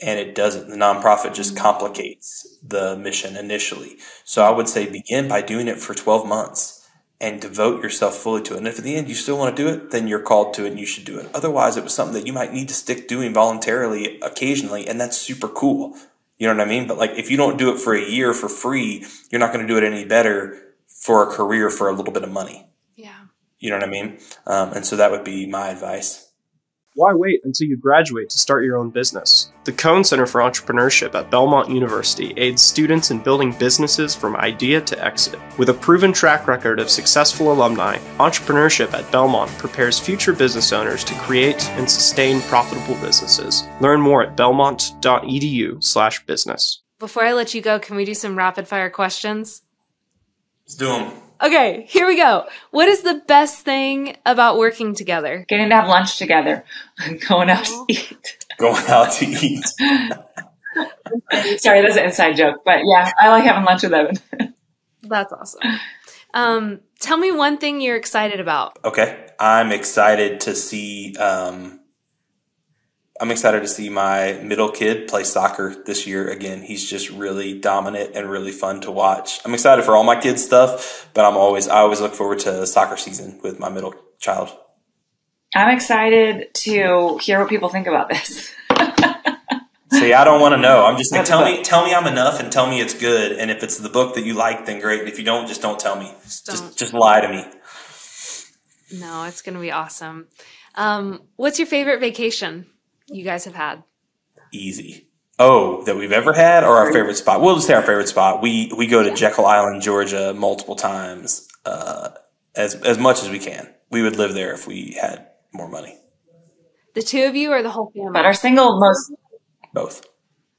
And it doesn't. The nonprofit just complicates the mission initially. So I would say begin by doing it for 12 months and devote yourself fully to it. And if at the end you still want to do it, then you're called to it and you should do it. Otherwise, it was something that you might need to stick doing voluntarily occasionally, and that's super cool. You know what I mean? But like, if you don't do it for a year for free, you're not going to do it any better for a career for a little bit of money. Yeah. You know what I mean? And so that would be my advice. Why wait until you graduate to start your own business? The Cohn Center for Entrepreneurship at Belmont University aids students in building businesses from idea to exit. With a proven track record of successful alumni, Entrepreneurship at Belmont prepares future business owners to create and sustain profitable businesses. Learn more at belmont.edu/business. Before I let you go, can we do some rapid fire questions? Let's do them. Okay, here we go. What is the best thing about working together? Getting to have lunch together. Going out to eat. Going out to eat. Sorry, that's an inside joke. But yeah, I like having lunch with Evan. That's awesome. Tell me one thing you're excited about. Okay. I'm excited to see my middle kid play soccer this year again. He's just really dominant and really fun to watch. I'm excited for all my kids' stuff, but I always look forward to soccer season with my middle child. I'm excited to hear what people think about this. See, I don't want to know. I'm just like, tell me I'm enough and tell me it's good. And if it's the book that you like, then great. And if you don't, just don't tell me. Just lie to me. No, it's going to be awesome. What's your favorite vacation you guys have had? Easy. Oh, that we've ever had, or our favorite spot? We'll just say our favorite spot. We go to Jekyll Island, Georgia, multiple times, as much as we can. We would live there if we had more money. The two of you or the whole family? But our single most... Both.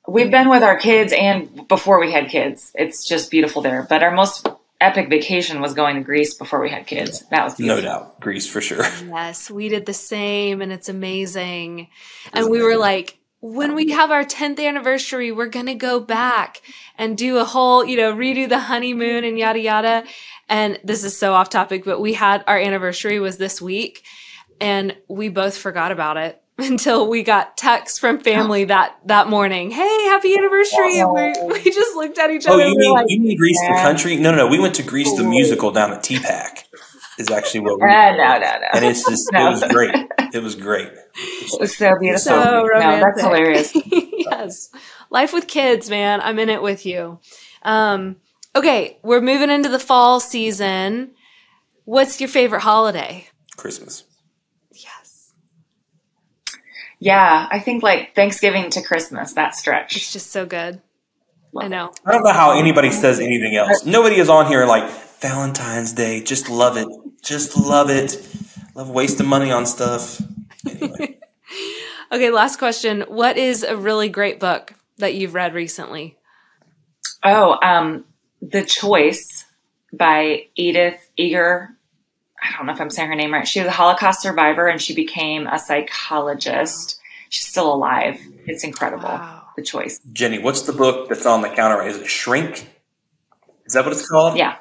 We've been with our kids and before we had kids. It's just beautiful there. But our most epic vacation was going to Greece before we had kids. That was beautiful. No doubt. Greece for sure. Yes, we did the same, and it's amazing. And we were like, when we have our 10th anniversary, we're going to go back and do a whole, redo the honeymoon and yada, yada. And this is so off topic, but our anniversary was this week and we both forgot about it until we got texts from family that morning. Hey, happy anniversary. And we just looked at each other. Oh, you mean Grease the country? No. We went to Grease the musical down at T-Pack is actually what we did. No. And it's just, it was great. It was great. It was so beautiful. So romantic. No, that's hilarious. Yes. Life with kids, man. I'm in it with you. Okay. We're moving into the fall season. What's your favorite holiday? Christmas. Yes. Yeah. I think like Thanksgiving to Christmas, that stretch. It's just so good. I know. I don't know how anybody says anything else. Nobody is on here like Valentine's Day. Just love it. Just love it. Love wasting money on stuff. Anyway. Okay, last question. What is a really great book that you've read recently? Oh, The Choice by Edith Eger. I don't know if I'm saying her name right. She was a Holocaust survivor and she became a psychologist. She's still alive. It's incredible. Wow. The Choice. Jenny, what's the book that's on the counter? Is it Shrink? Is that what it's called? Yeah.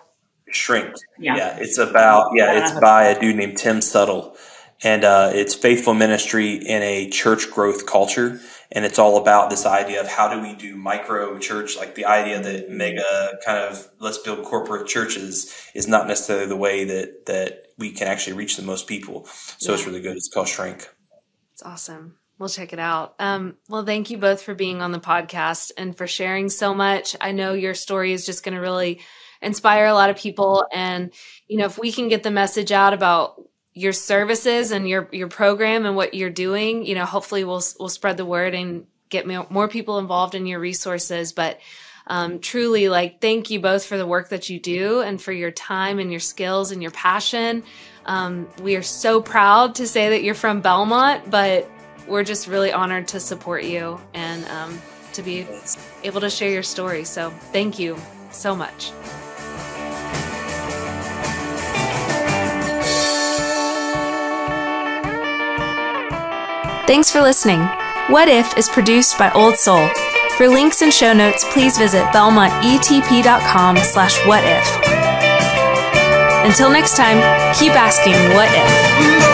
Shrink. Yeah. It's by a dude named Tim Suttle. And it's faithful ministry in a church growth culture. And it's all about this idea of how do we do micro church, like the idea that mega kind of let's build corporate churches is not necessarily the way that we can actually reach the most people. So It's really good. It's called Shrink. It's awesome. We'll check it out. Well, thank you both for being on the podcast and for sharing so much. I know your story is just going to really inspire a lot of people. And, if we can get the message out about your services and your program and what you're doing, hopefully we'll spread the word and get more people involved in your resources. But truly, thank you both for the work that you do and for your time and your skills and your passion. We are so proud to say that you're from Belmont, but we're just really honored to support you and to be able to share your story. So thank you so much. Thanks for listening. What If is produced by Old Soul. For links and show notes, please visit belmontetp.com/whatif. Until next time, keep asking what if.